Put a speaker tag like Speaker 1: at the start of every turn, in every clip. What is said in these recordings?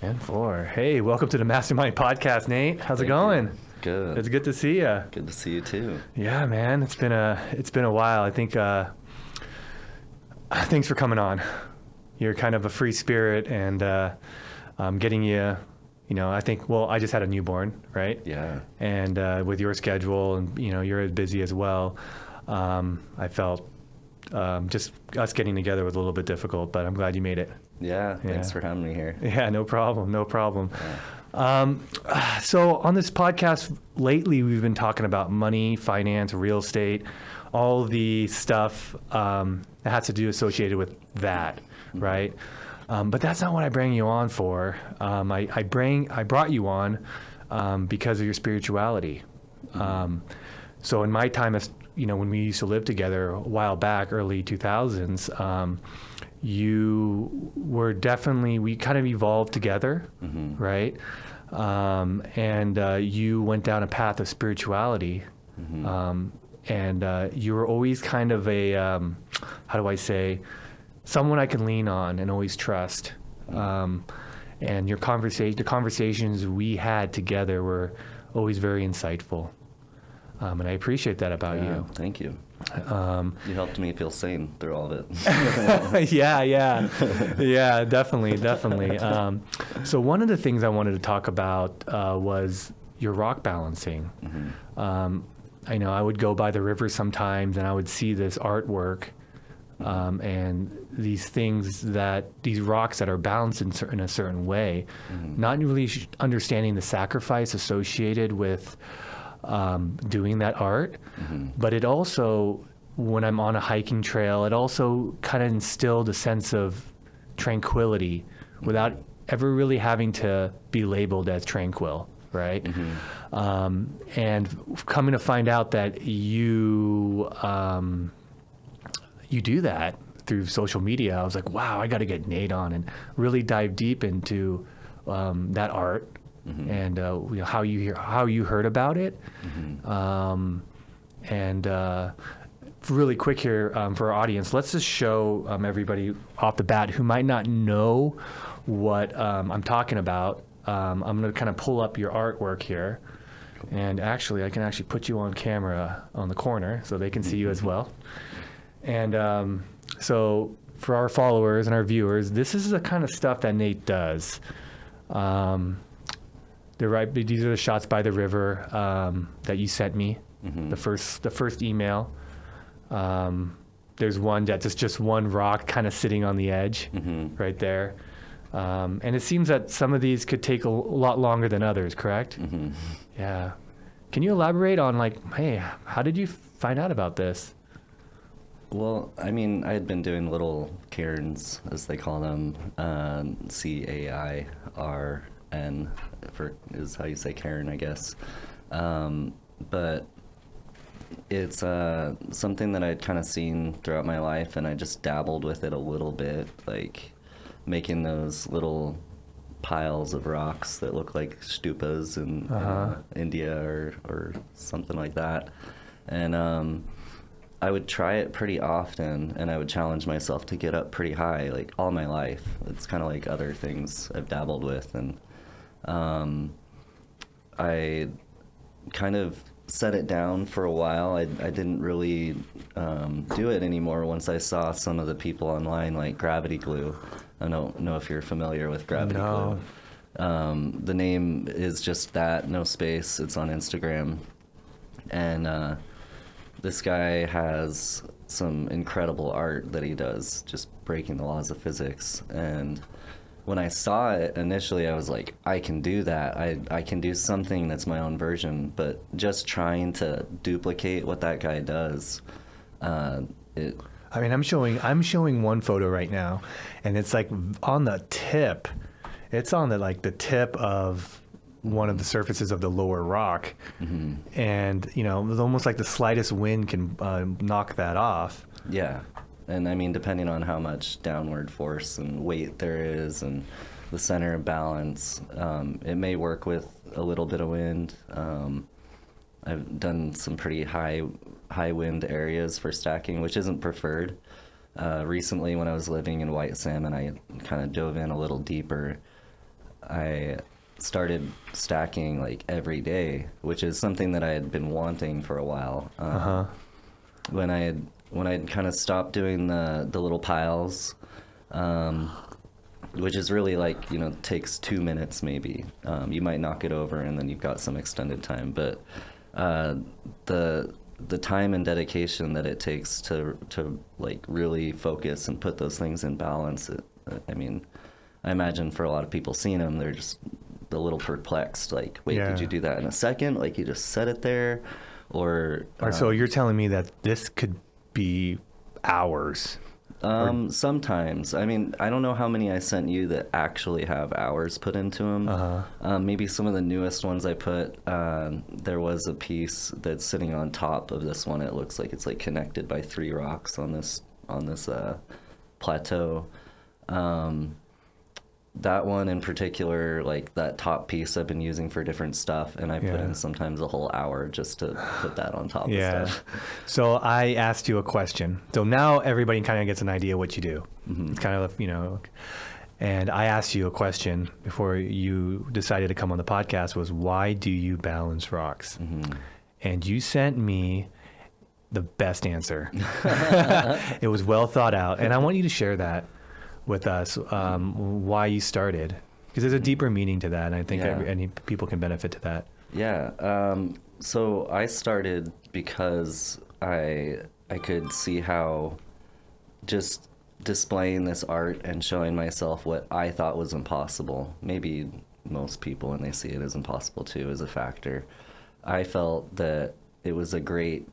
Speaker 1: And 4. Hey, welcome to the Mastermind Podcast, Nate. How's it going?
Speaker 2: Good.
Speaker 1: It's good to see you.
Speaker 2: Good to see you too.
Speaker 1: Yeah, man. It's been a while. I think thanks for coming on. You're kind of a free spirit, and getting you. I think. Well, I just had a newborn, right?
Speaker 2: Yeah.
Speaker 1: And with your schedule, and you're busy as well. I felt just us getting together was a little bit difficult, but I'm glad you made it.
Speaker 2: Yeah, thanks for having me here.
Speaker 1: Yeah, no problem.
Speaker 2: Yeah.
Speaker 1: So on this podcast lately, we've been talking about money, finance, real estate, all the stuff that has to do associated with that, right? But that's not what I bring you on for. I brought you on because of your spirituality. So in my time, as when we used to live together a while back, early 2000s, you were definitely, we kind of evolved together, right? And you went down a path of spirituality. And you were always kind of a, how do I say, someone I can lean on and always trust. And the conversations we had together were always very insightful. And I appreciate that about you.
Speaker 2: Thank you. You helped me feel sane through all of it.
Speaker 1: Yeah, definitely. So one of the things I wanted to talk about was your rock balancing. I know I would go by the river sometimes and I would see this artwork and these rocks that are balanced in a certain way, not really understanding the sacrifice associated with doing that art. But it also, when I'm on a hiking trail, it also kind of instilled a sense of tranquility without ever really having to be labeled as tranquil, right? And coming to find out that you do that through social media, I was like, wow, I got to get Nate on and really dive deep into that art. And how you heard about it, and really quick here for our audience, let's just show everybody off the bat who might not know what I'm talking about. I'm going to kind of pull up your artwork here, and actually I can put you on camera on the corner so they can see you as well. And so for our followers and our viewers, this is the kind of stuff that Nate does. These are the shots by the river that you sent me, the first email. There's one that's just one rock kind of sitting on the edge right there. And it seems that some of these could take a lot longer than others, correct? Yeah. Can you elaborate on hey, how did you find out about this?
Speaker 2: Well, I mean, I had been doing little cairns, as they call them, CAIRN is how you say cairn, I guess. But it's something that I'd kind of seen throughout my life, and I just dabbled with it a little bit, like making those little piles of rocks that look like stupas in India or something like that. And I would try it pretty often, and I would challenge myself to get up pretty high, like all my life. It's kind of like other things I've dabbled with, and I kind of set it down for a while. I didn't really do it anymore once I saw some of the people online, like Gravity Glue. I don't know if you're familiar with Gravity Glue. The name is just that, no space. It's on Instagram. And this guy has some incredible art that he does, just breaking the laws of physics. And when I saw it initially, I was like, I can do that. I can do something that's my own version. But just trying to duplicate what that guy does, I'm
Speaker 1: showing one photo right now, and it's like on the tip. It's on the tip of one of the surfaces of the lower rock, and it was almost like the slightest wind can knock that off.
Speaker 2: Yeah. And I mean, depending on how much downward force and weight there is and the center of balance, it may work with a little bit of wind. I've done some pretty high wind areas for stacking, which isn't preferred. Recently, when I was living in White Salmon, I kind of dove in a little deeper. I started stacking like every day, which is something that I had been wanting for a while. When I had kind of stopped doing the little piles, which is really like, you know, takes 2 minutes maybe. You might knock it over and then you've got some extended time, but the time and dedication that it takes to like really focus and put those things in balance, I mean, I imagine for a lot of people seeing them, they're just a little perplexed, like, wait, did you do that in a second? Like, you just set it there? Or
Speaker 1: so you're telling me that this could be hours?
Speaker 2: Sometimes. I mean, I don't know how many I sent you that actually have hours put into them. Maybe some of the newest ones I put, there was a piece that's sitting on top of this one. It looks like it's like connected by 3 rocks on this plateau. That one in particular, like that top piece I've been using for different stuff, and I put in sometimes a whole hour just to put that on top of stuff.
Speaker 1: So I asked you a question. So now everybody kind of gets an idea what you do. It's kind of, you know, and I asked you a question before you decided to come on the podcast was, why do you balance rocks? And you sent me the best answer. It was well thought out. And I want you to share that with us, why you started, because there's a deeper meaning to that, and I think any people can benefit to that.
Speaker 2: So I started because I could see how just displaying this art and showing myself what I thought was impossible, maybe most people when they see it as impossible too, is a factor. I felt that it was a great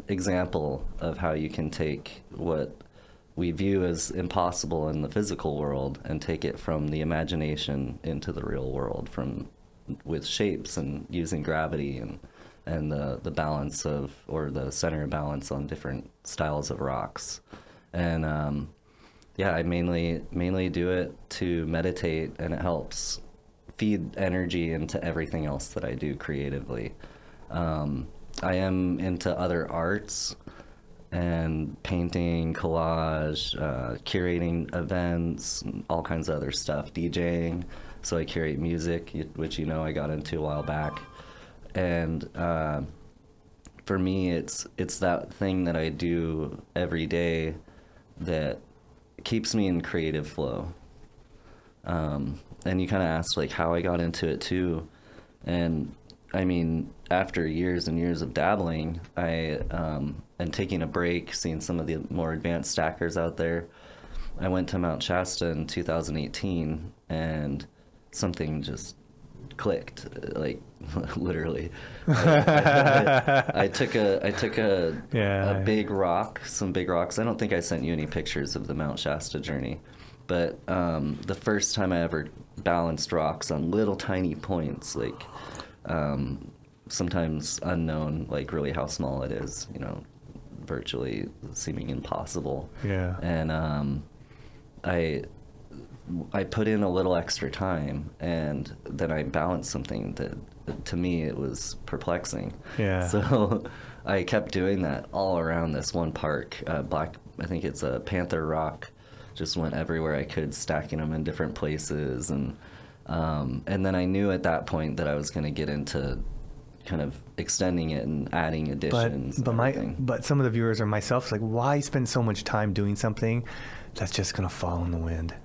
Speaker 2: example of how you can take what we view as impossible in the physical world and take it from the imagination into the real world, with shapes and using gravity and the balance of, or the center of balance on different styles of rocks. And I mainly do it to meditate, and it helps feed energy into everything else that I do creatively. I am into other arts and painting, collage, curating events, all kinds of other stuff, DJing. So I curate music, which, you know, I got into a while back. And for me, it's that thing that I do every day that keeps me in creative flow. And you kind of asked like how I got into it too. And I mean, after years and years of dabbling, and taking a break, seeing some of the more advanced stackers out there, I went to Mount Shasta in 2018, and something just clicked, like literally. I took a big rock, some big rocks. I don't think I sent you any pictures of the Mount Shasta journey, but the first time I ever balanced rocks on little tiny points, like sometimes unknown, like really how small it is, you know, virtually seeming impossible. And I put in a little extra time, and then I balanced something that to me it was perplexing. So I kept doing that all around this one park. I think it's a Panther Rock. Just went everywhere I could, stacking them in different places, and then I knew at that point that I was going to get into kind of extending it and adding additions.
Speaker 1: But some of the viewers or myself, like, why spend so much time doing something that's just going to fall in the wind?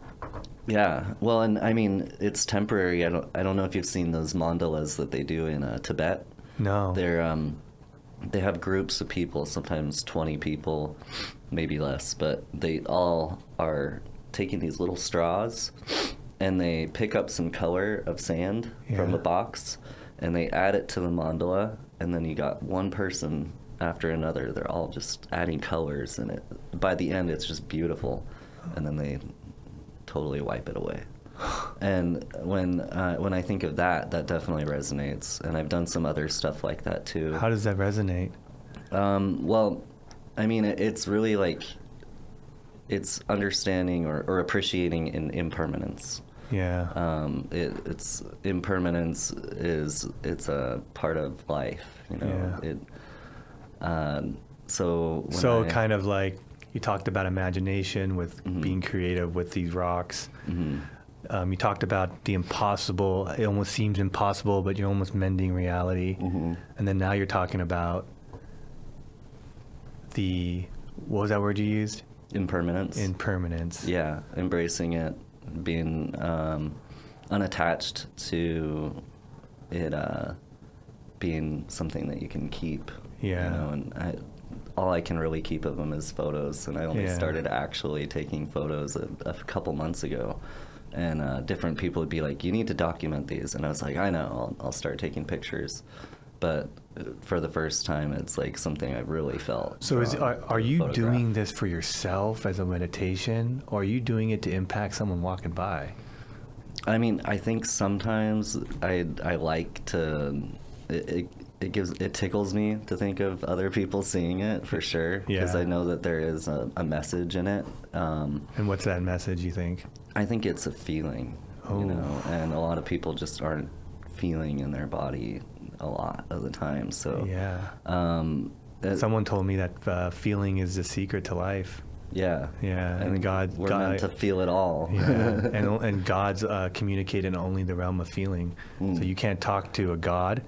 Speaker 2: Well, and I mean, it's temporary. I don't know if you've seen those mandalas that they do in Tibet.
Speaker 1: No.
Speaker 2: They have groups of people, sometimes 20 people, maybe less, but they all are taking these little straws, and they pick up some color of sand from a box, and they add it to the mandala, and then you got one person after another. They're all just adding colors, and by the end, it's just beautiful, and then they totally wipe it away. And when I think of that definitely resonates, and I've done some other stuff like that too.
Speaker 1: How does that resonate?
Speaker 2: Well, I mean, it's really like, it's understanding or appreciating in impermanence. It's impermanence it's a part of life, you know. So
Speaker 1: kind of like you talked about imagination with being creative with these rocks. You talked about the impossible. It almost seems impossible, but you're almost mending reality. And then now you're talking about what was that word you used?
Speaker 2: Impermanence.
Speaker 1: Impermanence.
Speaker 2: Yeah, embracing it, being unattached to it being something that you can keep.
Speaker 1: Yeah.
Speaker 2: You know, and all I can really keep of them is photos, and I only started actually taking photos a couple months ago. And different people would be like, you need to document these. And I was like, I know, I'll start taking pictures. But for the first time, it's like something I've really felt.
Speaker 1: So are you doing this for yourself as a meditation, or are you doing it to impact someone walking by?
Speaker 2: I mean, I think sometimes I like to, it tickles me to think of other people seeing it, for sure. Because I know that there is a message in it.
Speaker 1: And what's that message, you think?
Speaker 2: I think it's a feeling, you know, and a lot of people just aren't feeling in their body a lot of the time. So
Speaker 1: someone told me that feeling is the secret to life.
Speaker 2: Yeah.
Speaker 1: And
Speaker 2: we're meant to feel it all.
Speaker 1: And God's communicate in only the realm of feeling. So you can't talk to a God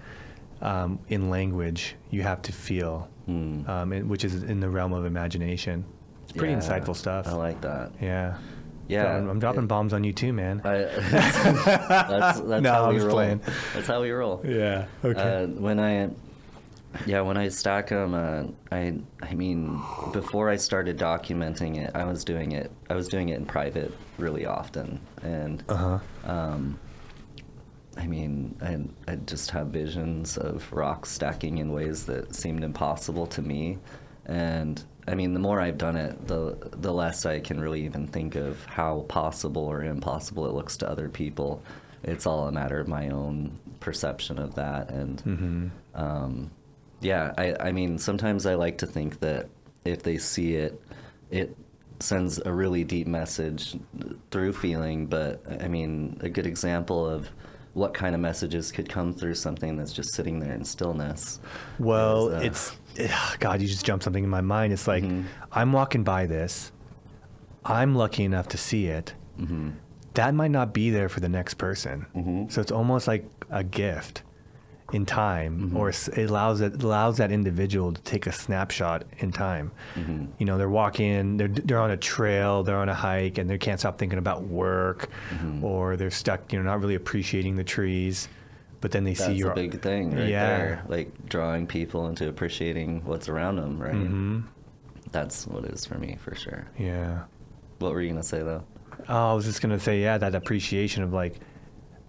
Speaker 1: in language. You have to feel, which is in the realm of imagination. It's pretty insightful stuff.
Speaker 2: I like that.
Speaker 1: Yeah.
Speaker 2: So
Speaker 1: I'm dropping bombs on you too, man.
Speaker 2: That's
Speaker 1: no,
Speaker 2: how
Speaker 1: I'm
Speaker 2: we
Speaker 1: just
Speaker 2: roll.
Speaker 1: playing.
Speaker 2: That's how we roll.
Speaker 1: Yeah. Okay.
Speaker 2: When I stack them, I mean, before I started documenting it, I was doing it in private really often, and I mean, I just have visions of rocks stacking in ways that seemed impossible to me, and I mean, the more I've done it, the less I can really even think of how possible or impossible it looks to other people. It's all a matter of my own perception of that. And I mean, sometimes I like to think that if they see it, it sends a really deep message through feeling. But I mean, a good example of what kind of messages could come through something that's just sitting there in stillness.
Speaker 1: Well, God, you just jumped something in my mind. It's like, I'm walking by this. I'm lucky enough to see it. That might not be there for the next person. So it's almost like a gift in time, or it allows that individual to take a snapshot in time. You know, they're walking, they're on a trail, they're on a hike, and they can't stop thinking about work, or they're stuck, you know, not really appreciating the trees. But then
Speaker 2: That's a big thing right there, like drawing people into appreciating what's around them, right? That's what it is for me, for sure.
Speaker 1: Yeah.
Speaker 2: What were you going to say, though?
Speaker 1: Oh, I was just going to say, that appreciation of, like,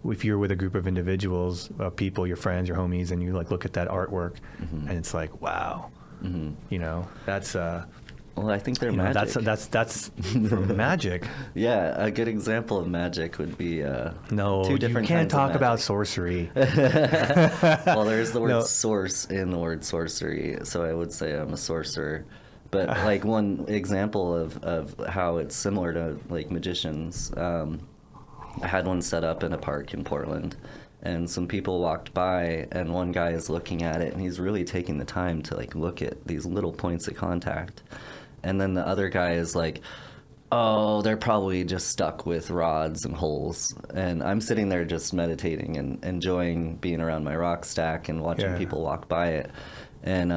Speaker 1: if you're with a group of individuals, people, your friends, your homies, and you, like, look at that artwork, and it's like, wow. You know, that's...
Speaker 2: well, I think they're magic.
Speaker 1: That's magic.
Speaker 2: Yeah, a good example of magic would be
Speaker 1: no,
Speaker 2: two different
Speaker 1: you can't
Speaker 2: kinds of
Speaker 1: talk
Speaker 2: magic.
Speaker 1: About sorcery.
Speaker 2: Well, there's the word source in the word sorcery, so I would say I'm a sorcerer. But like one example of how it's similar to like magicians, I had one set up in a park in Portland, and some people walked by, and one guy is looking at it, and he's really taking the time to like look at these little points of contact. And then the other guy is like, oh, they're probably just stuck with rods and holes. And I'm sitting there just meditating and enjoying being around my rock stack and watching people walk by it. And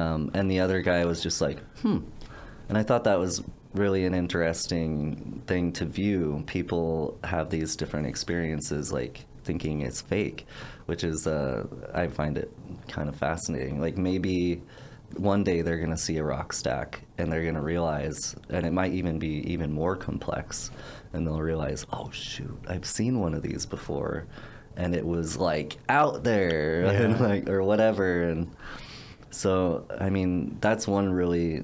Speaker 2: the other guy was just like, And I thought that was really an interesting thing to view. People have these different experiences, like thinking it's fake, which is, I find it kind of fascinating. Like maybe one day they're going to see a rock stack and they're going to realize, and it might even be even more complex, and they'll realize, oh shoot, I've seen one of these before, and it was like out there, and like, or whatever. And so, I mean, that's one really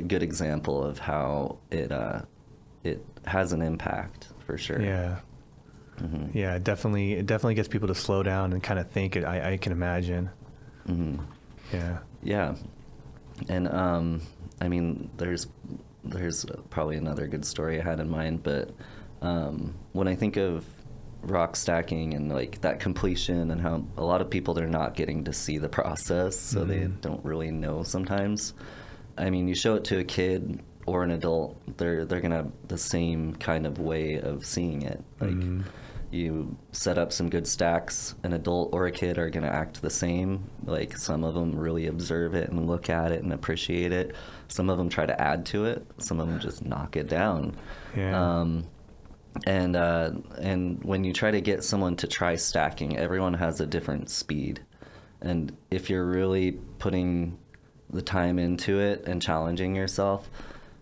Speaker 2: good example of how it has an impact, for sure.
Speaker 1: Yeah. Yeah, it definitely gets people to slow down and kind of think. I can imagine. Yeah. And I mean, there's probably another good story I had in mind, but when I think of rock stacking and like that completion and how a lot of people, they're not getting to see the process, so they don't really know sometimes. I mean, you show it to a kid or an adult, they're gonna have the same kind of way of seeing it. Like
Speaker 2: you set up some good stacks. An adult or a kid are going to act the same. Like some of them really observe it and look at it and appreciate it. Some of them try to add to it. Some of them just knock it down.
Speaker 1: Yeah.
Speaker 2: And when you try to get someone to try stacking, everyone has a different speed. And if you're really putting the time into it and challenging yourself,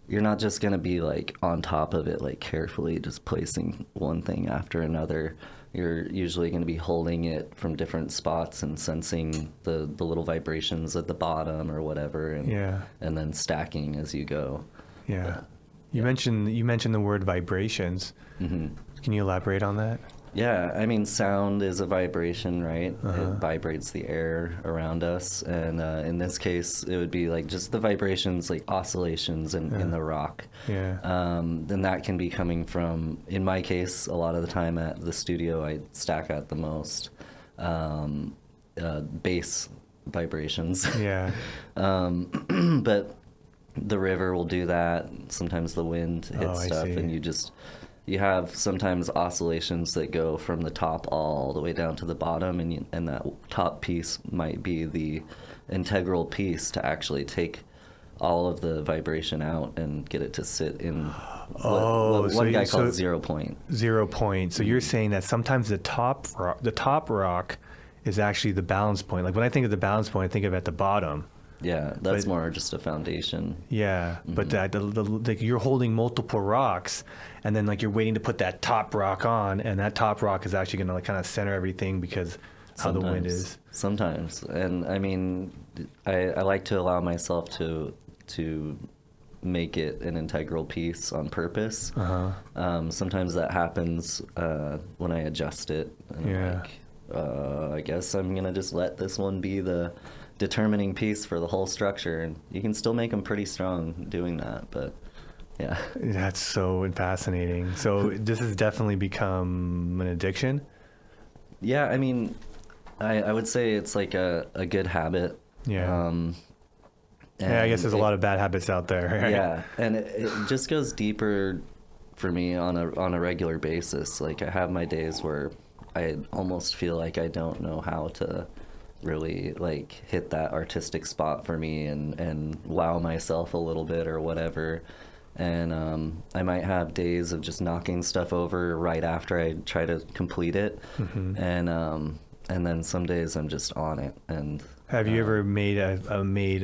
Speaker 2: you're not just going to be like on top of it, like carefully just placing one thing after another. You're usually going to be holding it from different spots and sensing the little vibrations at the bottom or whatever, and then stacking as you go.
Speaker 1: Yeah. You mentioned the word vibrations.
Speaker 2: Mm-hmm.
Speaker 1: Can you elaborate on that?
Speaker 2: Yeah, I mean, sound is a vibration, right? It vibrates the air around us, and in this case, it would be like just the vibrations, like oscillations in the rock.
Speaker 1: Yeah.
Speaker 2: Then that can be coming from, in my case, a lot of the time at the studio, I stack at the most bass vibrations.
Speaker 1: Yeah.
Speaker 2: But the river will do that. Sometimes the wind hits stuff, and you have sometimes oscillations that go from the top all the way down to the bottom, and that top piece might be the integral piece to actually take all of the vibration out and get it to sit in what one guy calls 0 point.
Speaker 1: 0 point. So you're saying that sometimes the top rock is actually the balance point. Like when I think of the balance point, I think of at the bottom.
Speaker 2: Yeah, that's more just a foundation.
Speaker 1: Yeah, but like you're holding multiple rocks, and then like you're waiting to put that top rock on, and that top rock is actually going to like kind of center everything because how the wind is.
Speaker 2: Sometimes, and I mean, I like to allow myself to make it an integral piece on purpose. Sometimes that happens when I adjust it. And I'm like, I guess I'm gonna just let this one be the determining piece for the whole structure, and you can still make them pretty strong doing that. But yeah,
Speaker 1: that's so fascinating. So this has definitely become an addiction.
Speaker 2: Yeah, I mean, I would say it's like a good habit.
Speaker 1: Yeah. Yeah, I guess there's a lot of bad habits out there. Right?
Speaker 2: Yeah, and it just goes deeper for me on a regular basis. Like I have my days where I almost feel like I don't know how to really like hit that artistic spot for me and wow myself a little bit or whatever. And I might have days of just knocking stuff over right after I try to complete it. And then some days I'm just on it. And
Speaker 1: have you ever made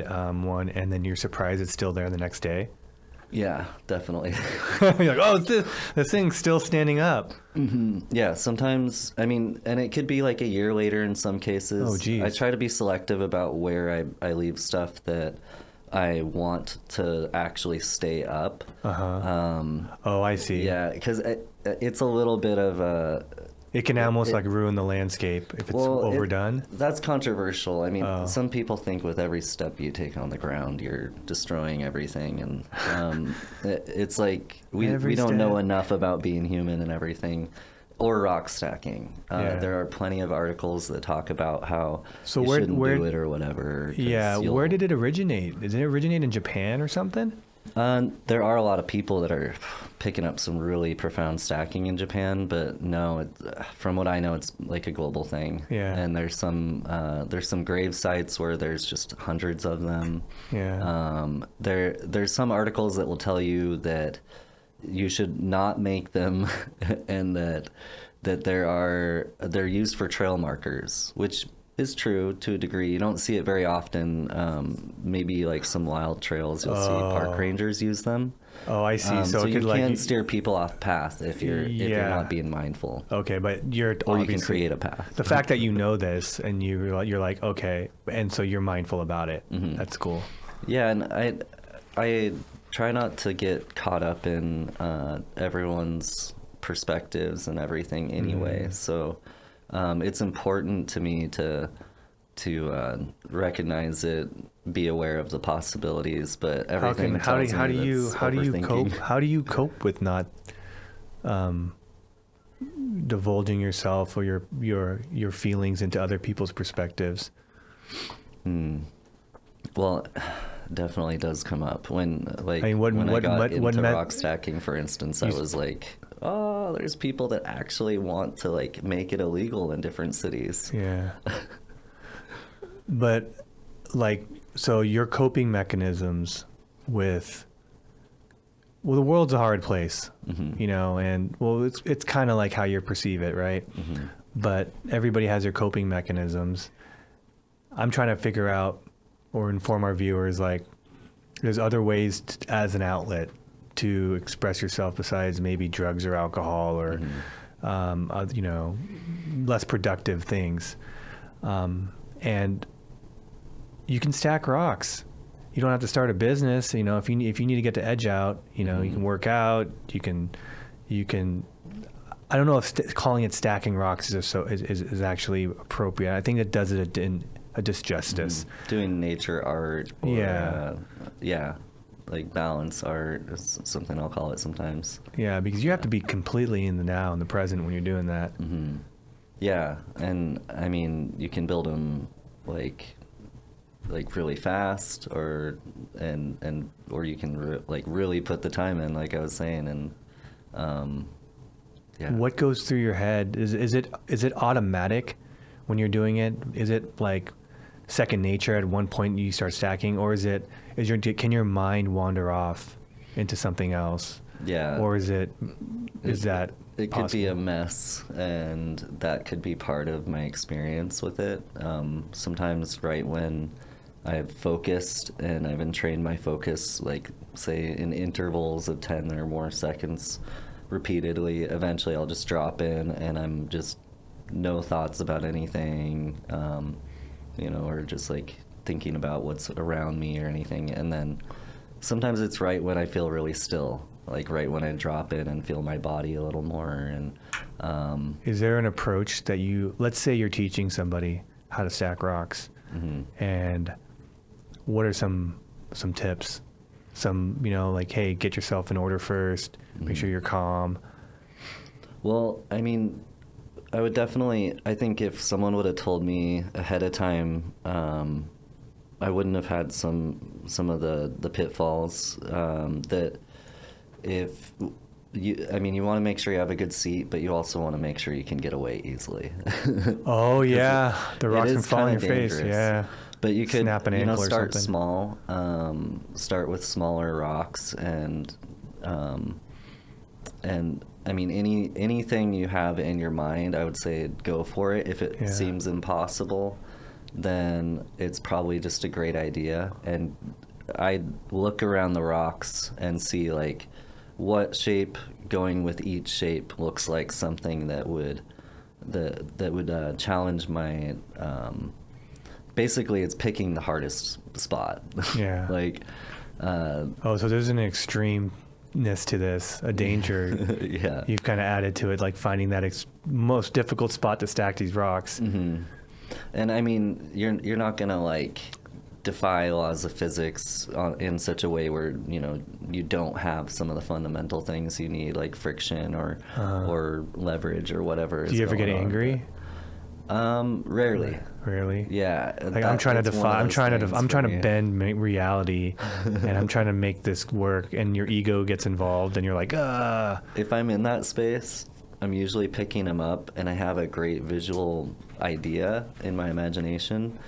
Speaker 1: one and then you're surprised it's still there the next day?
Speaker 2: Yeah, definitely.
Speaker 1: You're like, oh, this thing's still standing up.
Speaker 2: Yeah, sometimes, I mean, and it could be like a year later in some cases.
Speaker 1: Oh, geez.
Speaker 2: I try to be selective about where I leave stuff that I want to actually stay up.
Speaker 1: Oh, I see.
Speaker 2: Yeah, because it's a little bit of a...
Speaker 1: It can almost like ruin the landscape if it's overdone.
Speaker 2: That's controversial. I mean, some people think with every step you take on the ground, you're destroying everything. And it's like we don't know enough about being human and everything, or rock stacking. There are plenty of articles that talk about how you shouldn't do it or whatever.
Speaker 1: Yeah, where did it originate? Did it originate in Japan or something?
Speaker 2: There are a lot of people that are picking up some really profound stacking in Japan, but no, from what I know, it's like a global thing.
Speaker 1: Yeah.
Speaker 2: And there's some grave sites where there's just hundreds of them.
Speaker 1: Yeah.
Speaker 2: There's some articles that will tell you that you should not make them, and that they're used for trail markers, which is true to a degree. You don't see it very often. Maybe like some wild trails, you'll see park rangers use them.
Speaker 1: Oh, I see. So
Speaker 2: you can steer people off path if you're not being mindful.
Speaker 1: Okay, but you
Speaker 2: can create a path.
Speaker 1: The fact that you know this and you're like, okay, and so you're mindful about it. That's cool.
Speaker 2: Yeah, and I try not to get caught up in everyone's perspectives and everything anyway. So it's important to me to recognize it, be aware of the possibilities, but everything. How
Speaker 1: do you cope with not divulging yourself or your feelings into other people's perspectives?
Speaker 2: Well, definitely does come up when I got into rock stacking, for instance. I was like, oh, there's people that actually want to like make it illegal in different cities.
Speaker 1: Yeah. But like, so your coping mechanisms with, well, the world's a hard place, you know, and well, it's kind of like how you perceive it, right? But everybody has their coping mechanisms. I'm trying to figure out or inform our viewers, like, there's other ways as an outlet to express yourself besides maybe drugs or alcohol or, you know, less productive things. And you can stack rocks. You don't have to start a business. You know, if you need to get the edge out, you know, you can work out. You can. I don't know if calling it stacking rocks is actually appropriate. I think it does it a disjustice.
Speaker 2: Doing nature art. Or,
Speaker 1: yeah.
Speaker 2: Like balance art is something I'll call it sometimes.
Speaker 1: Yeah, because you have to be completely in the now, in the present when you're doing that.
Speaker 2: Yeah, and I mean, you can build them like really fast, or you can really put the time in, like I was saying, and yeah.
Speaker 1: What goes through your head? Is it automatic when you're doing it? Is it like second nature at one point you start stacking, or can your mind wander off into something else?
Speaker 2: Yeah.
Speaker 1: Or is that
Speaker 2: it
Speaker 1: possible?
Speaker 2: could be a mess, and that could be part of my experience with it. Sometimes right when I've focused and I've entrained my focus, like say in intervals of 10 or more seconds repeatedly, eventually I'll just drop in and I'm just no thoughts about anything, you know, or just like thinking about what's around me or anything. And then sometimes it's right when I feel really still, like right when I drop in and feel my body a little more. And
Speaker 1: is there an approach that let's say you're teaching somebody how to stack rocks, and what are some tips? Some, you know, like, hey, get yourself in order first, make sure you're calm.
Speaker 2: Well, I mean, I think if someone would have told me ahead of time, I wouldn't have had some of the pitfalls, that if you want to make sure you have a good seat, but you also want to make sure you can get away easily.
Speaker 1: Oh yeah, the rocks can fall in your
Speaker 2: dangerous.
Speaker 1: face. Yeah,
Speaker 2: but you could
Speaker 1: snap an ankle or
Speaker 2: start
Speaker 1: something.
Speaker 2: small, start with smaller rocks, and I mean anything you have in your mind, I would say go for it. If it seems impossible, then it's probably just a great idea. And I'd look around the rocks and see like what shape going with each shape looks like something that would challenge my basically it's picking the hardest spot.
Speaker 1: Yeah.
Speaker 2: Like
Speaker 1: so there's an extremeness to this, a danger.
Speaker 2: Yeah.
Speaker 1: You've kind of added to it, like finding that most difficult spot to stack these rocks.
Speaker 2: And I mean, you're not gonna like defy laws of physics in such a way where, you know, you don't have some of the fundamental things you need, like friction or leverage or whatever.
Speaker 1: Do you ever get angry?
Speaker 2: Rarely.
Speaker 1: Rarely.
Speaker 2: Yeah.
Speaker 1: Like I'm trying to bend reality, and I'm trying to make this work, and your ego gets involved, and you're like,
Speaker 2: If I'm in that space, I'm usually picking them up, and I have a great visual idea in my imagination,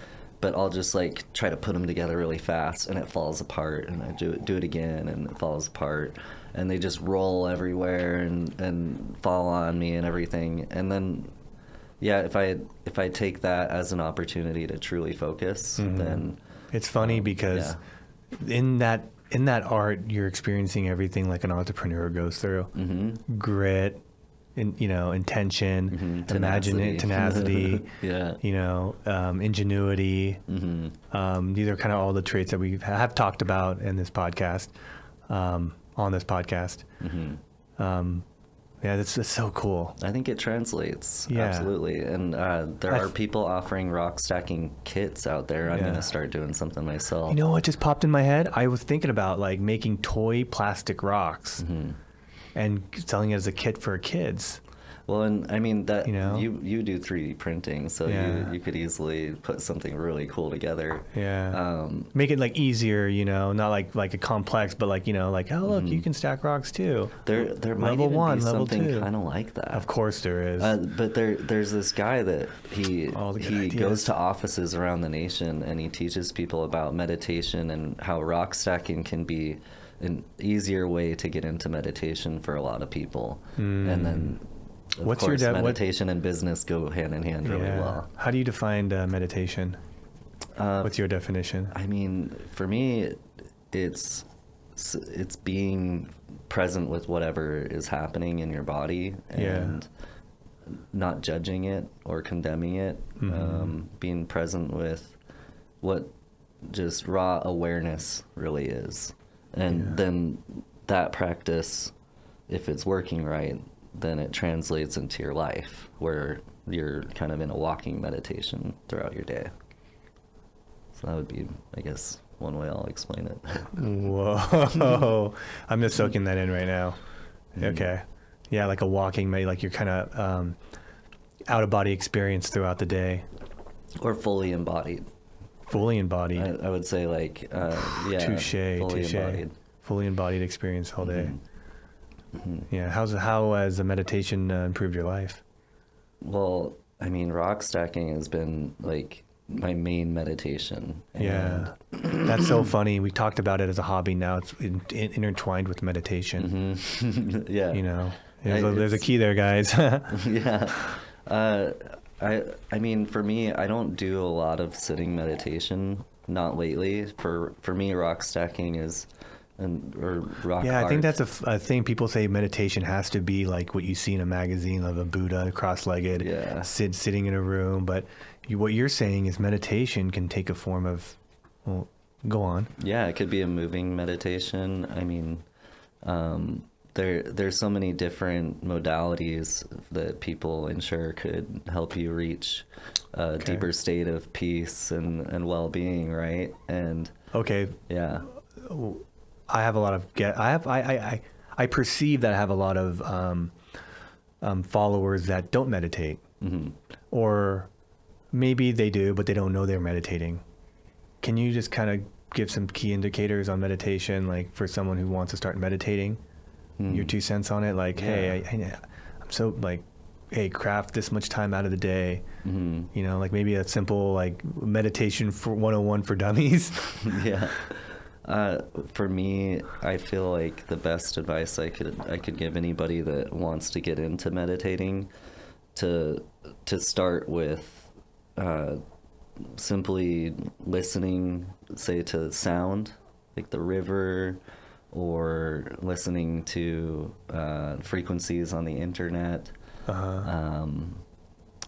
Speaker 2: but I'll just like try to put them together really fast, and it falls apart, and I do it again, and it falls apart, and they just roll everywhere and fall on me and everything. And then, yeah, if I take that as an opportunity to truly focus, then
Speaker 1: it's funny because in that art, you're experiencing everything like an entrepreneur goes through: grit, intention, tenacity, ingenuity. These are kind of all the traits that we have talked about in this podcast, on this podcast. Yeah, that's so cool.
Speaker 2: I think it translates.
Speaker 1: Yeah.
Speaker 2: Absolutely. And there are people offering rock stacking kits out there. I'm going to start doing something myself.
Speaker 1: You know what just popped in my head? I was thinking about like making toy plastic rocks and selling it as a kit for kids.
Speaker 2: Well, and I mean that
Speaker 1: You know?
Speaker 2: you do 3D printing, so
Speaker 1: Yeah.
Speaker 2: you could easily put something really cool together.
Speaker 1: Yeah. Make it like easier, you know, not like a complex, but like, you know, like, oh, look,
Speaker 2: Mm-hmm.
Speaker 1: you can stack rocks too.
Speaker 2: There might
Speaker 1: Level
Speaker 2: even
Speaker 1: 1,
Speaker 2: be
Speaker 1: level
Speaker 2: something
Speaker 1: 2.
Speaker 2: kind of like that.
Speaker 1: Of course there is.
Speaker 2: But there's this guy that
Speaker 1: All the good
Speaker 2: he
Speaker 1: ideas.
Speaker 2: goes to offices around the nation and he teaches people about meditation and how rock stacking can be an easier way to get into meditation for a lot of people. And then, of
Speaker 1: What's your
Speaker 2: course,
Speaker 1: what-
Speaker 2: meditation and business go hand in hand really
Speaker 1: Yeah.
Speaker 2: well.
Speaker 1: How do you define meditation? What's your definition?
Speaker 2: I mean, for me, it's being present with whatever is happening in your body and not judging it or condemning it. Being present with what just raw awareness really is. And then that practice, if it's working right, then it translates into your life where you're kind of in a walking meditation throughout your day. So that would be, I guess, one way I'll explain it.
Speaker 1: Whoa. I'm just soaking that in right now. Okay. Yeah, like a walking, like you're kind of out of body experience throughout the day.
Speaker 2: Or fully embodied.
Speaker 1: Fully embodied.
Speaker 2: I would say like, yeah.
Speaker 1: Touche.
Speaker 2: Embodied.
Speaker 1: Fully embodied experience all day. Yeah. How has the meditation improved your life?
Speaker 2: Well, I mean, rock stacking has been like my main meditation.
Speaker 1: Yeah. That's so funny. We talked about it as a hobby. Now it's intertwined with meditation.
Speaker 2: Yeah.
Speaker 1: You know, there's a key there, guys.
Speaker 2: Yeah. I mean, for me, I don't do a lot of sitting meditation. Not lately. For me, rock stacking is, or rock
Speaker 1: Yeah,
Speaker 2: art.
Speaker 1: I think that's a thing. People say meditation has to be like what you see in a magazine of a Buddha cross-legged,
Speaker 2: Yeah.
Speaker 1: sitting in a room. But what you're saying is meditation can take a form of, well, go on.
Speaker 2: Yeah, it could be a moving meditation. I mean, there's so many different modalities that people ensure could help you reach a deeper state of peace and well-being, right? And
Speaker 1: Okay,
Speaker 2: yeah.
Speaker 1: I have a lot of I perceive that I have a lot of followers that don't meditate, or maybe they do, but they don't know they're meditating. Can you just kind of give some key indicators on meditation, like for someone who wants to start meditating? Your 2 cents on it, like, hey, I'm so like, hey, craft this much time out of the day. You know, like maybe a simple like meditation for 101 for dummies.
Speaker 2: Yeah. For me, I feel like the best advice I could give anybody that wants to get into meditating to start with simply listening, say, to sound, like the river, or listening to frequencies on the internet,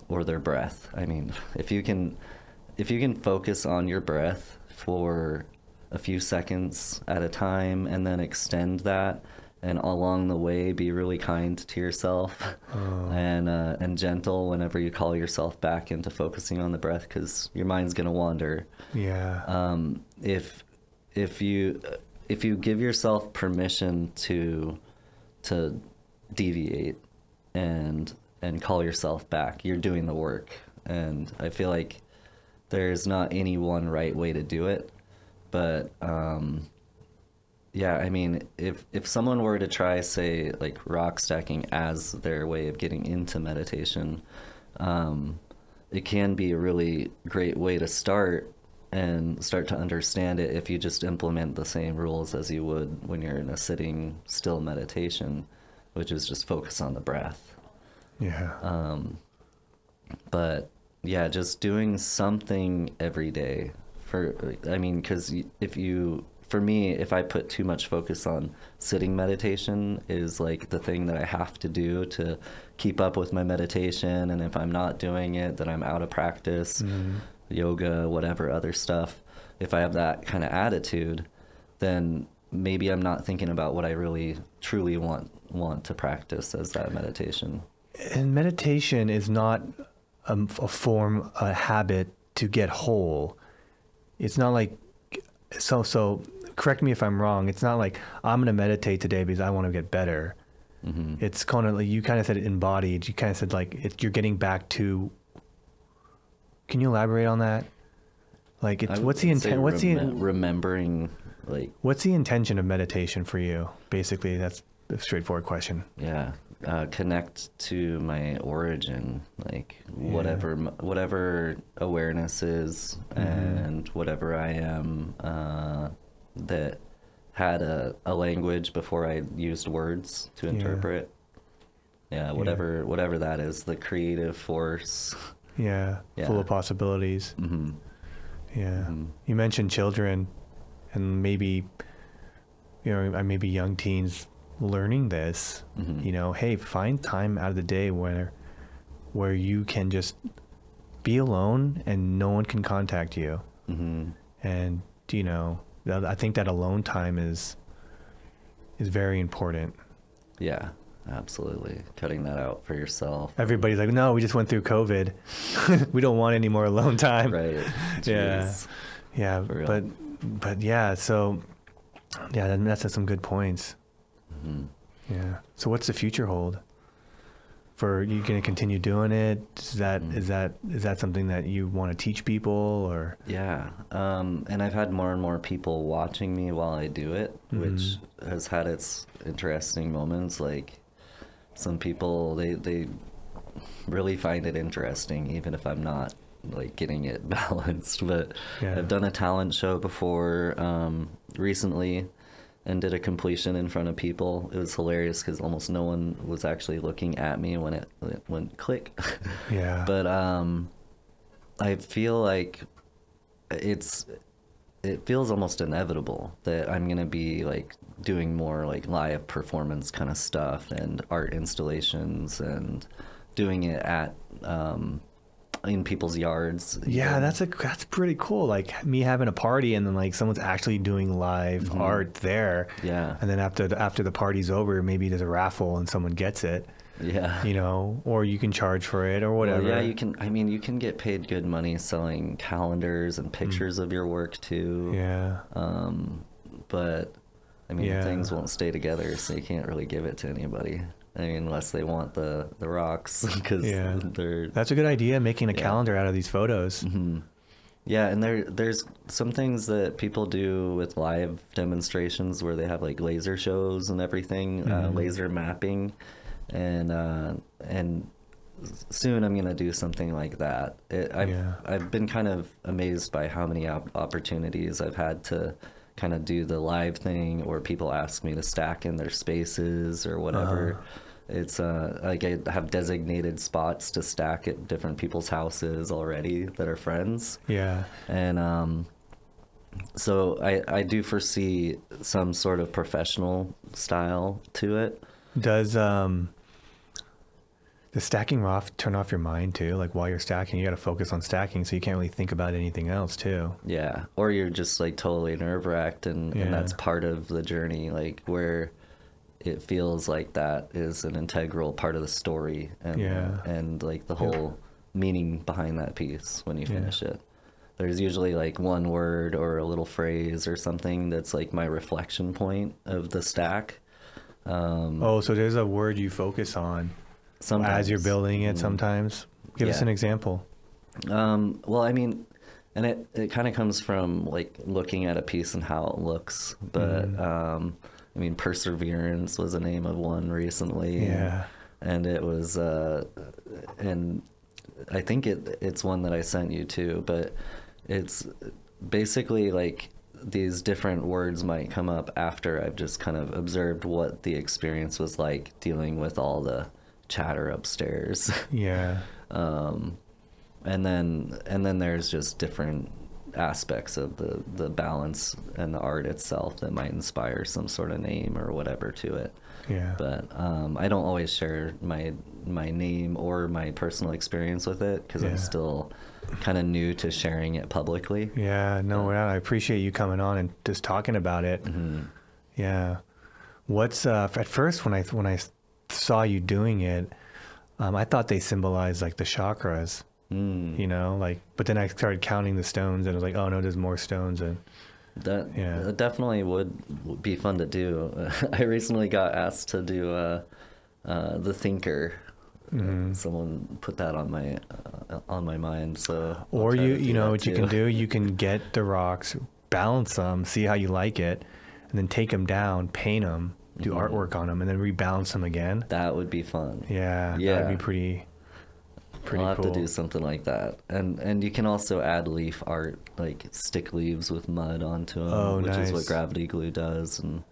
Speaker 2: or their breath. I mean, if you can focus on your breath for a few seconds at a time and then extend that, and along the way be really kind to yourself and gentle whenever you call yourself back into focusing on the breath, because your mind's going to wander.
Speaker 1: Yeah.
Speaker 2: If you give yourself permission to deviate and call yourself back, you're doing the work. And I feel like there's not any one right way to do it. But yeah, I mean, if someone were to try, say, like rock stacking as their way of getting into meditation, it can be a really great way to start and start to understand it if you just implement the same rules as you would when you're in a sitting still meditation, which is just focus on the breath.
Speaker 1: Yeah.
Speaker 2: But yeah, just doing something every day. Because for me, if I put too much focus on sitting meditation is like the thing that I have to do to keep up with my meditation, and if I'm not doing it, then I'm out of practice, yoga, whatever other stuff. If I have that kind of attitude, then maybe I'm not thinking about what I really truly want to practice as that meditation.
Speaker 1: And meditation is not a habit to get whole. It's not like, so correct me if I'm wrong. It's not like I'm going to meditate today because I want to get better. It's kind of like, you kind of said it embodied. You kind of said like you're getting back to. Can you elaborate on that? Like, what's the intent?
Speaker 2: Remembering, like,
Speaker 1: what's the intention of meditation for you? Basically, that's a straightforward question.
Speaker 2: Yeah, connect to my origin, like whatever awareness is, and whatever I am that had a language before I used words to interpret. Yeah, whatever that is, the creative force.
Speaker 1: Yeah, full of possibilities. You mentioned children, and maybe, maybe young teens learning this. Hey, find time out of the day where you can just be alone and no one can contact you. And I think that alone time is very important.
Speaker 2: Yeah, absolutely. Cutting that out for yourself.
Speaker 1: Everybody's like, no, we just went through COVID. We don't want any more alone time.
Speaker 2: Right.
Speaker 1: Jeez. Yeah. But yeah, so yeah, that's some good points. Yeah. So what's the future hold? For you going to continue doing it? Is that something that you want to teach people, or? Yeah.
Speaker 2: And I've had more and more people watching me while I do it, which has had its interesting moments. Like, some people, they really find it interesting, even if I'm not like getting it balanced. But I've done a talent show before recently, and did a completion in front of people. It was hilarious because almost no one was actually looking at me when it went click.
Speaker 1: Yeah.
Speaker 2: But I feel like it feels almost inevitable that I'm gonna be like doing more like live performance kind of stuff and art installations and doing it at in people's yards.
Speaker 1: Yeah, that's pretty cool. Like me having a party and then like someone's actually doing live art there.
Speaker 2: Yeah.
Speaker 1: And then after the party's over, maybe there's a raffle and someone gets it.
Speaker 2: Yeah.
Speaker 1: Or you can charge for it or whatever.
Speaker 2: Well, yeah, you can. I mean, you can get paid good money selling calendars and pictures of your work too.
Speaker 1: Yeah.
Speaker 2: But I mean, things won't stay together, so you can't really give it to anybody. I mean, unless they want the rocks, because
Speaker 1: that's a good idea, making a calendar out of these photos.
Speaker 2: Yeah, and there's some things that people do with live demonstrations where they have like laser shows and everything, laser mapping, and soon I'm gonna do something like that. I've been kind of amazed by how many opportunities I've had to kind of do the live thing, or people ask me to stack in their spaces or whatever. It's like I have designated spots to stack at different people's houses already that are friends.
Speaker 1: Yeah.
Speaker 2: And so I do foresee some sort of professional style to it.
Speaker 1: Does the stacking turn off your mind too? Like while you're stacking, you got to focus on stacking, so you can't really think about anything else too.
Speaker 2: Yeah. Or you're just like totally nerve-wracked, and that's part of the journey, like where it feels like that is an integral part of the story, and like the whole meaning behind that piece when you finish it. There's usually like one word or a little phrase or something that's like my reflection point of the stack.
Speaker 1: So there's a word you focus on sometimes as you're building it. Sometimes give us an example.
Speaker 2: Well, I mean, and it kind of comes from like looking at a piece and how it looks, but I mean, Perseverance was the name of one recently.
Speaker 1: Yeah.
Speaker 2: And it was, and I think it's one that I sent you too, but it's basically like these different words might come up after I've just kind of observed what the experience was like dealing with all the chatter upstairs.
Speaker 1: Yeah.
Speaker 2: And then there's just different aspects of the balance and the art itself that might inspire some sort of name or whatever to it.
Speaker 1: Yeah.
Speaker 2: But I don't always share my name or my personal experience with it, because I'm still kind of new to sharing it publicly.
Speaker 1: Yeah, no, I appreciate you coming on and just talking about it. Yeah. What's at first when I saw you doing it, I thought they symbolized like the chakras. But then I started counting the stones, and I was like, oh no, there's more stones. And
Speaker 2: that definitely would be fun to do. I recently got asked to do the thinker. Someone put that on my mind. So
Speaker 1: or you know what you can do, you can get the rocks, balance them, see how you like it, and then take them down, paint them, do artwork on them, and then rebalance them again.
Speaker 2: That would be fun.
Speaker 1: Yeah, that would be pretty
Speaker 2: I'll have
Speaker 1: cool.
Speaker 2: to do something like that. And you can also add leaf art, like stick leaves with mud onto them, which is what gravity glue does. And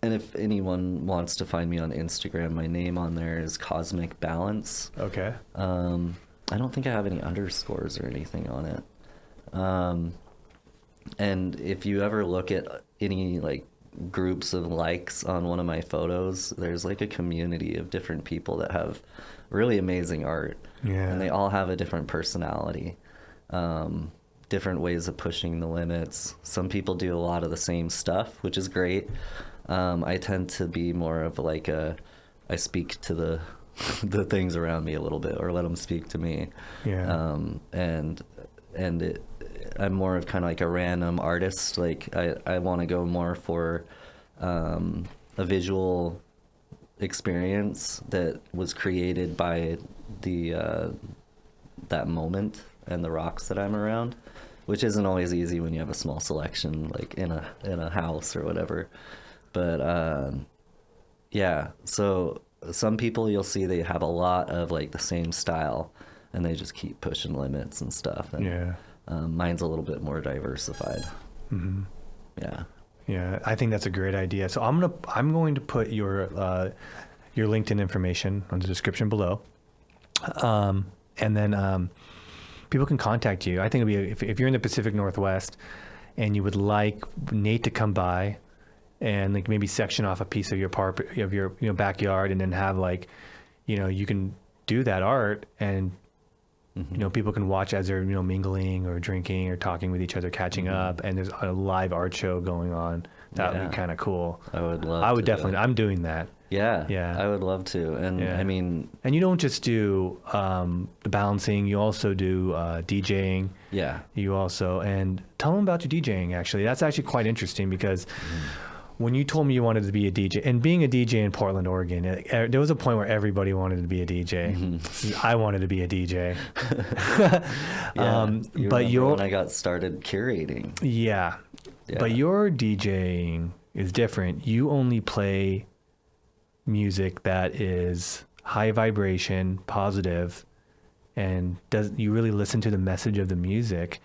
Speaker 2: and if anyone wants to find me on Instagram, my name on there is Cosmic Balance.
Speaker 1: Okay.
Speaker 2: I don't think I have any underscores or anything on it. And if you ever look at any like groups of likes on one of my photos, there's like a community of different people that have really amazing art.
Speaker 1: Yeah.
Speaker 2: And they all have a different personality, different ways of pushing the limits. Some people do a lot of the same stuff, which is great. I tend to be more of like I speak to the things around me a little bit, or let them speak to me.
Speaker 1: Yeah.
Speaker 2: I'm more of kind of like a random artist. Like I want to go more for a visual experience that was created by that moment and the rocks that I'm around, which isn't always easy when you have a small selection like in a house or whatever. But yeah, so some people you'll see they have a lot of like the same style, and they just keep pushing limits and stuff. And, mine's a little bit more diversified.
Speaker 1: Yeah, I think that's a great idea. So I'm going to put your LinkedIn information on the description below, and then people can contact you. I think it'll be if you're in the Pacific Northwest and you would like Nate to come by and like maybe section off a piece of your backyard, and then have like, you can do that art, and people can watch as they're mingling or drinking or talking with each other, catching up, and there's a live art show going on. That would be kind of cool.
Speaker 2: I would love.
Speaker 1: I would definitely. I'm doing that.
Speaker 2: Yeah. I would love to. And I mean,
Speaker 1: and you don't just do the balancing. You also do DJing.
Speaker 2: Yeah.
Speaker 1: You also, and tell them about your DJing. Actually, that's actually quite interesting, because when you told me you wanted to be a DJ, and being a DJ in Portland, Oregon, there was a point where everybody wanted to be a DJ. I wanted to be a DJ.
Speaker 2: But when I got started curating.
Speaker 1: Yeah. But your DJing is different. You only play music that is high vibration, positive, and you really listen to the message of the music,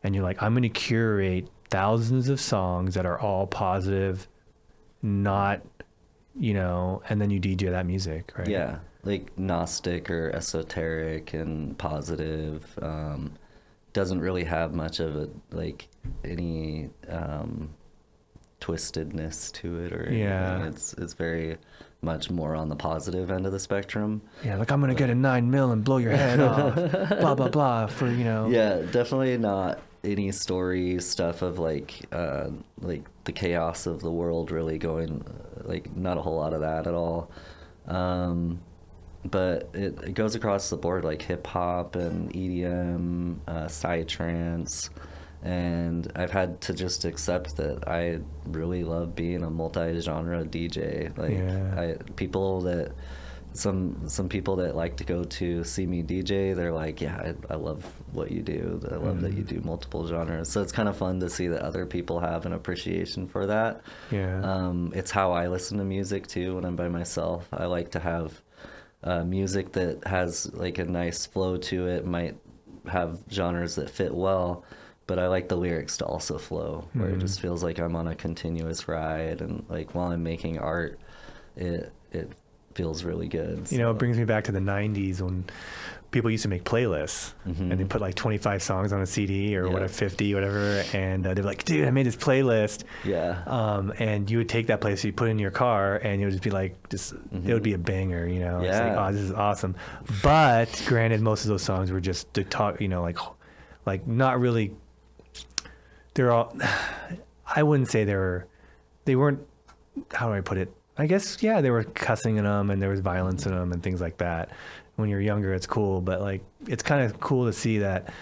Speaker 1: and you're like, I'm going to curate thousands of songs that are all positive, not, and then you DJ that music, right?
Speaker 2: Yeah, like Gnostic or esoteric and positive. Doesn't really have much of any twistedness to it or anything.
Speaker 1: Yeah.
Speaker 2: It's very much more on the positive end of the spectrum.
Speaker 1: Yeah, like I'm gonna get a 9mm and blow your head off, blah blah blah.
Speaker 2: Yeah, definitely not any story stuff of like the chaos of the world really going, like not a whole lot of that at all. But it goes across the board, like hip hop and EDM, psytrance, and I've had to just accept that I really love being a multi-genre DJ. Some people that like to go to see me DJ, they're like, yeah, I love what you do. I love that you do multiple genres. So it's kind of fun to see that other people have an appreciation for that.
Speaker 1: Yeah.
Speaker 2: It's how I listen to music too when I'm by myself. I like to have music that has like a nice flow to it, might have genres that fit well, but I like the lyrics to also flow, where it just feels like I'm on a continuous ride, and like while I'm making art, it feels really good.
Speaker 1: It brings me back to the 90s when people used to make playlists, and they put like 25 songs on a CD or whatever, 50, whatever, and they're like, dude, I made this playlist.
Speaker 2: Yeah.
Speaker 1: And you would take that playlist, you put it in your car, and it would just be like, it would be a banger, It's like, oh, this is awesome. But granted, most of those songs were just to talk, like not really, they're all, I wouldn't say they weren't, how do I put it? I guess, they were cussing in them, and there was violence in them and things like that. When you're younger, it's cool, but like, it's kind of cool to see that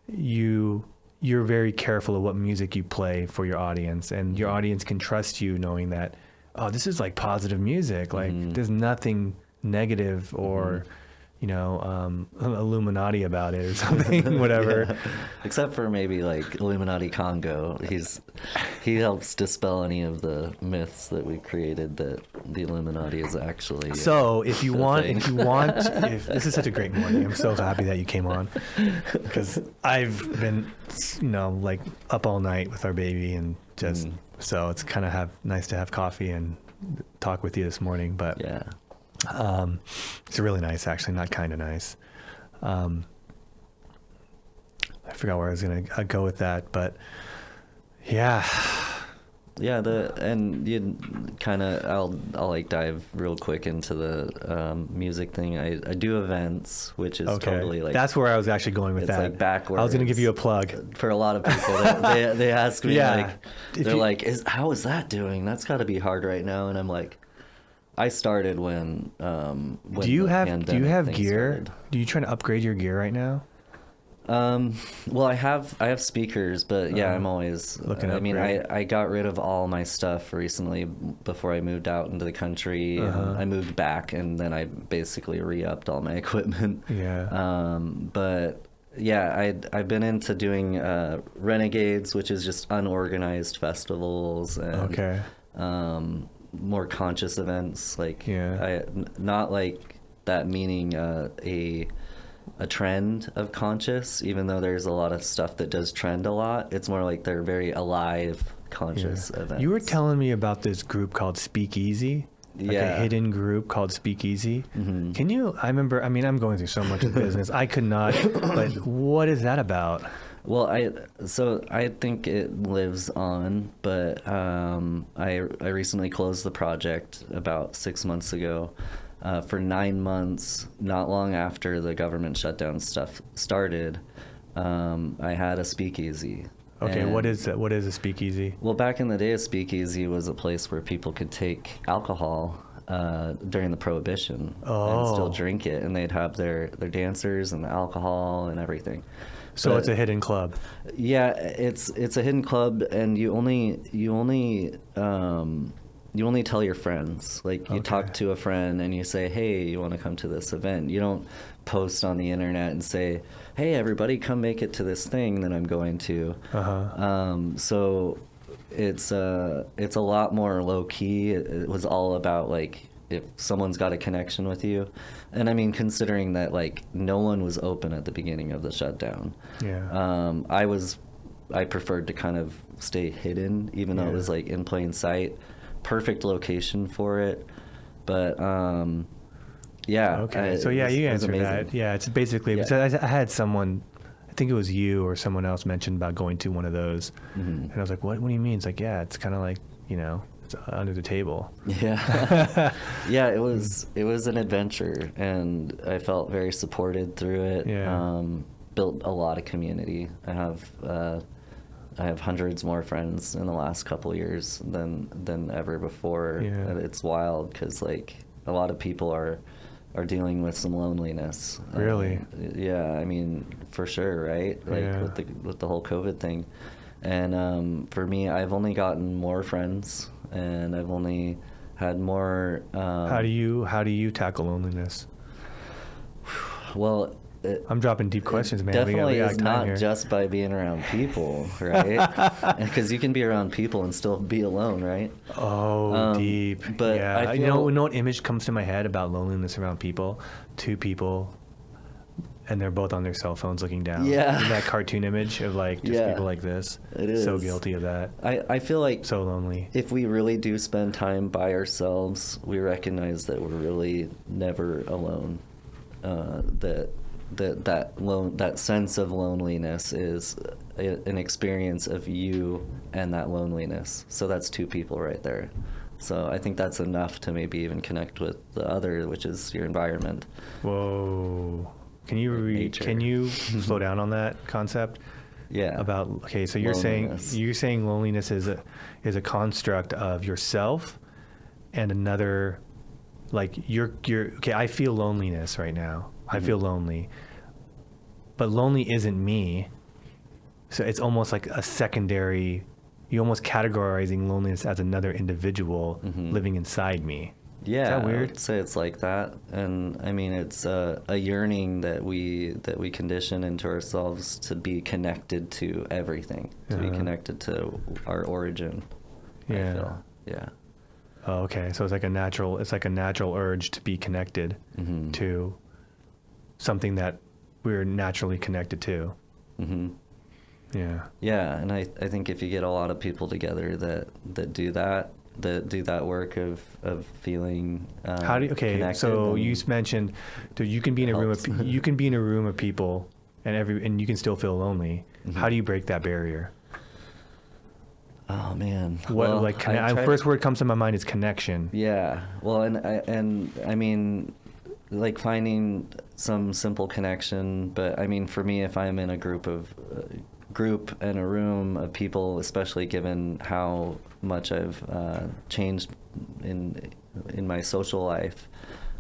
Speaker 1: you're very careful of what music you play for your audience, and your audience can trust you knowing that, oh, this is like positive music. Like there's nothing negative or, you know, Illuminati about it or something, whatever.
Speaker 2: Yeah. Except for maybe like Illuminati Congo. He helps dispel any of the myths that we created that the Illuminati is actually.
Speaker 1: So if you want, if this is such a great morning, I'm so happy that you came on, because I've been, you know, like up all night with our baby, and just so it's kind of nice to have coffee and talk with you this morning. But
Speaker 2: yeah.
Speaker 1: It's really nice, actually, not kind of nice. I forgot where I was going to go with that, but yeah.
Speaker 2: Yeah, and you kind of, I'll like dive real quick into the music thing. I do events, which is totally like,
Speaker 1: that's where I was actually going with
Speaker 2: it's
Speaker 1: that.
Speaker 2: like backwards.
Speaker 1: I was going to give you a plug
Speaker 2: for a lot of people. They ask me like, they're like, how is that doing? That's got to be hard right now. And I'm like, I started when
Speaker 1: do you have gear?
Speaker 2: Started.
Speaker 1: Do you try to upgrade your gear right now?
Speaker 2: Well, I have speakers, but yeah, I'm always
Speaker 1: looking.
Speaker 2: I mean, I got rid of all my stuff recently before I moved out into the country. And I moved back, and then I basically re-upped all my equipment.
Speaker 1: Yeah.
Speaker 2: But yeah, I've been into doing Renegades, which is just unorganized festivals, and more conscious events, like not like that meaning a trend of conscious, even though there's a lot of stuff that does trend a lot. It's more like they're very alive conscious events.
Speaker 1: You were telling me about this group called Speakeasy, like a hidden group called Speakeasy. Can you, I mean, I'm going through so much of business, I could not, but what is that about?
Speaker 2: Well, I think it lives on, but I recently closed the project about 6 months ago. For 9 months, not long after the government shutdown stuff started, I had a speakeasy.
Speaker 1: Okay, what is that? What is a speakeasy?
Speaker 2: Well, back in the day, a speakeasy was a place where people could take alcohol during the Prohibition and still drink it, and they'd have their dancers and the alcohol and everything.
Speaker 1: So it's a hidden club.
Speaker 2: Yeah, it's a hidden club, and you only tell your friends. Like you talk to a friend and you say, "Hey, you want to come to this event?" You don't post on the internet and say, "Hey, everybody, come make it to this thing that I'm going to." So it's a lot more low key. It was all about like if someone's got a connection with you. And I mean, considering that like no one was open at the beginning of the shutdown.
Speaker 1: Yeah.
Speaker 2: I preferred to kind of stay hidden, even though it was like in plain sight. Perfect location for it. But
Speaker 1: Okay. So yeah, you answered that. Yeah, it's basically I had someone, I think it was you or someone else mentioned about going to one of those. And I was like, what do you mean? It's like, yeah, it's kind of like, you know, it's under the table.
Speaker 2: Yeah. Yeah, it was an adventure, and I felt very supported through it.
Speaker 1: Yeah.
Speaker 2: Built a lot of community. I have hundreds more friends in the last couple of years than ever before.
Speaker 1: Yeah.
Speaker 2: And it's wild because like a lot of people are dealing with some loneliness.
Speaker 1: Really?
Speaker 2: Yeah, I mean, for sure, right? Like with the whole COVID thing. And for me, I've only gotten more friends, and I've only had more.
Speaker 1: How do you tackle loneliness?
Speaker 2: Well,
Speaker 1: I'm dropping deep questions, man.
Speaker 2: Definitely is not
Speaker 1: here.
Speaker 2: just by being around people, right? Because you can be around people and still be alone, right?
Speaker 1: Oh, deep.
Speaker 2: But
Speaker 1: yeah,
Speaker 2: I feel,
Speaker 1: you know what image comes to my head about loneliness around people? Two people, and they're both on their cell phones looking down.
Speaker 2: Yeah.
Speaker 1: That cartoon image of like just people like this.
Speaker 2: It is.
Speaker 1: So guilty of that.
Speaker 2: I feel like
Speaker 1: so lonely.
Speaker 2: If we really do spend time by ourselves, we recognize that we're really never alone. That sense of loneliness is an experience of you and that loneliness. So that's two people right there. So I think that's enough to maybe even connect with the other, which is your environment.
Speaker 1: Whoa. Can you slow down on that concept?
Speaker 2: Yeah.
Speaker 1: So you're saying loneliness is a construct of yourself and another, like you're okay, I feel loneliness right now. I feel lonely. But lonely isn't me. So it's almost like a secondary you almost categorizing loneliness as another individual living inside me.
Speaker 2: Yeah,
Speaker 1: is that weird?
Speaker 2: I would say it's like that, and I mean it's a yearning that we condition into ourselves to be connected to everything, to be connected to our origin.
Speaker 1: Yeah.
Speaker 2: I feel. Yeah.
Speaker 1: Oh, okay. So it's like a natural urge to be connected to something that we're naturally connected to. Yeah.
Speaker 2: Yeah, and I think if you get a lot of people together that do that work of feeling
Speaker 1: How do you, okay?
Speaker 2: connected,
Speaker 1: So
Speaker 2: then
Speaker 1: you mentioned, dude, you can be in a room of people, and you can still feel lonely. How do you break that barrier?
Speaker 2: Oh man.
Speaker 1: What
Speaker 2: Well,
Speaker 1: like
Speaker 2: I tried-
Speaker 1: first word comes to my mind is connection.
Speaker 2: Yeah. Well, and I mean, like finding some simple connection, but I mean, for me, if I'm in a group and a room of people, especially given how much I've changed in my social life,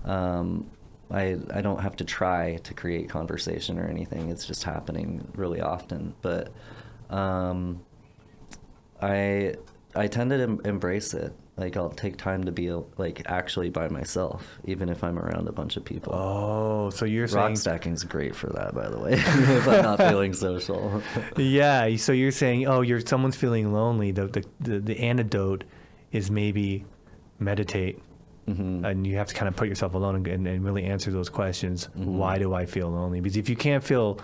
Speaker 2: I don't have to try to create conversation or anything. It's just happening really often. But I tend to embrace it. Like I'll take time to be like actually by myself, even if I'm around a bunch of people.
Speaker 1: Oh, so you're saying
Speaker 2: Rock stacking's great for that, by the way. If I'm not feeling social.
Speaker 1: Yeah, so you're saying, someone's feeling lonely. The antidote is maybe meditate, and you have to kind of put yourself alone and really answer those questions. Why do I feel lonely? Because if you can't feel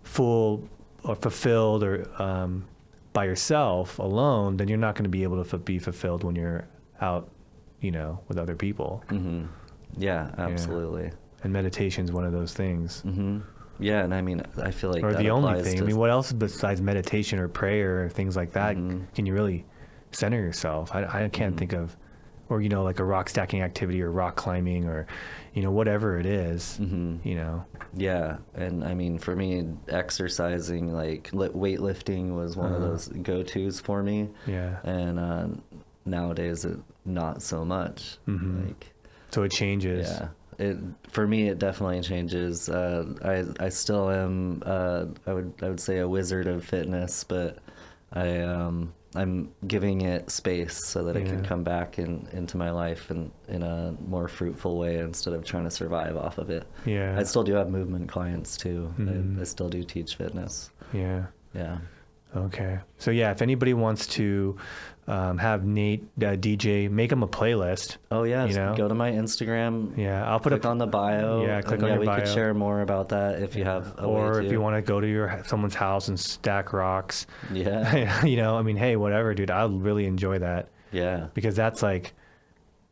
Speaker 1: full or fulfilled or by yourself alone, then you're not going to be able to be fulfilled when you're out, with other people.
Speaker 2: Yeah, absolutely.
Speaker 1: Yeah. And meditation is one of those things.
Speaker 2: Yeah, and I mean, I feel like
Speaker 1: or
Speaker 2: that
Speaker 1: the only thing.
Speaker 2: to,
Speaker 1: I mean, what else besides meditation or prayer or things like that can you really center yourself? I can't think of, or like a rock stacking activity or rock climbing or, whatever it is.
Speaker 2: Yeah, and I mean, for me, exercising, like weightlifting was one of those go-tos for me.
Speaker 1: Yeah.
Speaker 2: And nowadays, not so much. Like,
Speaker 1: so it changes.
Speaker 2: Yeah. For me, it definitely changes. I still am. I would say a wizard of fitness, but I'm giving it space so that it can come back into my life in a more fruitful way instead of trying to survive off of it.
Speaker 1: Yeah.
Speaker 2: I still do have movement clients too. I still do teach fitness.
Speaker 1: Yeah.
Speaker 2: Yeah.
Speaker 1: Okay. So yeah, if anybody wants to have Nate DJ, make him a playlist.
Speaker 2: Oh yeah, go to my Instagram.
Speaker 1: Yeah, I'll
Speaker 2: click on the bio.
Speaker 1: Yeah, click on your bio.
Speaker 2: We could share more about that if you have a
Speaker 1: or
Speaker 2: way to.
Speaker 1: If you want to go to someone's house and stack rocks.
Speaker 2: Yeah.
Speaker 1: I mean, hey, whatever, dude. I'll really enjoy that.
Speaker 2: Yeah.
Speaker 1: Because that's like,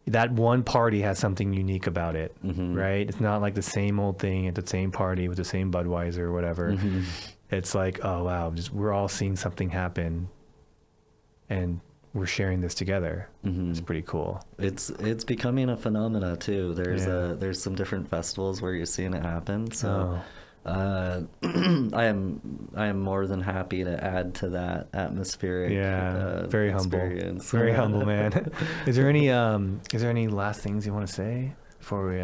Speaker 1: that one party has something unique about it, right? It's not like the same old thing at the same party with the same Budweiser or whatever. It's like, oh wow, we're all seeing something happen, and we're sharing this together. It's pretty cool.
Speaker 2: It's becoming a phenomena too. There's some different festivals where you're seeing it happen. So I am more than happy to add to that atmospheric.
Speaker 1: Very experience. Humble. Very humble, man. Is there any last things you want to say before we?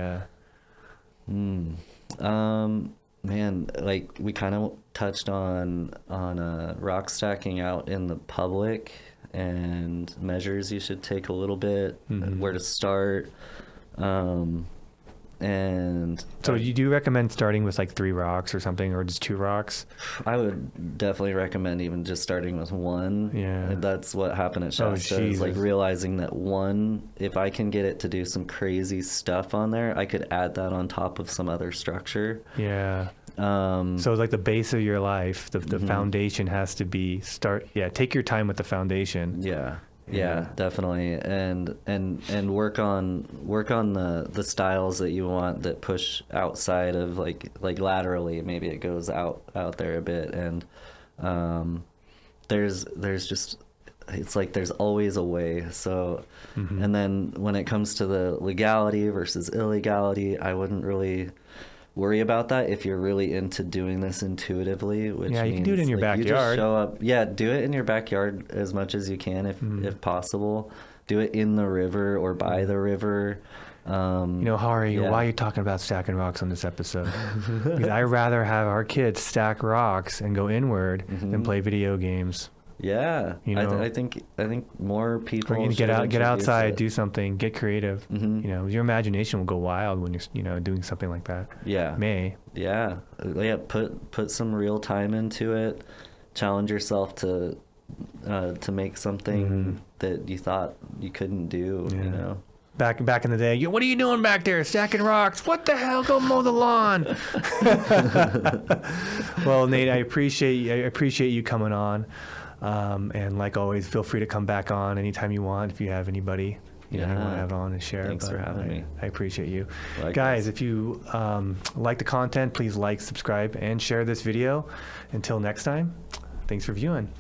Speaker 2: Man, like we kind of touched on rock stacking out in the public and measures you should take a little bit, where to start, and
Speaker 1: so you do recommend starting with like 3 rocks or something, or just 2 rocks?
Speaker 2: I would definitely recommend even just starting with 1.
Speaker 1: Yeah,
Speaker 2: and that's what happened at Shasta. Is like realizing that 1, if I can get it to do some crazy stuff on there, I could add that on top of some other structure.
Speaker 1: Yeah. So it's like the base of your life, the foundation has to be take your time with the foundation.
Speaker 2: Yeah, definitely, and work on the styles that you want that push outside of like laterally. Maybe it goes out there a bit, and there's just, it's like there's always a way. So and then when it comes to the legality versus illegality, I wouldn't really worry about that if you're really into doing this intuitively, which
Speaker 1: you can do it in your backyard.
Speaker 2: You just show up. Yeah, do it in your backyard as much as you can if possible. Do it in the river or by the river.
Speaker 1: Hari, why are you talking about stacking rocks on this episode? Because I'd rather have our kids stack rocks and go inward than play video games.
Speaker 2: Yeah,
Speaker 1: You know?
Speaker 2: I think more people
Speaker 1: Or
Speaker 2: should
Speaker 1: get
Speaker 2: introduce
Speaker 1: outside,
Speaker 2: it.
Speaker 1: do something, get creative.
Speaker 2: Mhm.
Speaker 1: You know, your imagination will go wild when you're doing something like that.
Speaker 2: Yeah. Yeah. Put some real time into it. Challenge yourself to make something that you thought you couldn't do.
Speaker 1: Yeah.
Speaker 2: You know.
Speaker 1: Back in the day, what are you doing back there, stacking rocks? What the hell? Go mow the lawn. Well, Nate, I appreciate you coming on, and like always, feel free to come back on anytime you want if you have anybody you want to have on and share.
Speaker 2: Thanks for having me.
Speaker 1: I appreciate you.
Speaker 2: Likewise.
Speaker 1: Guys, if you like the content, please like, subscribe, and share this video. Until next time, thanks for viewing.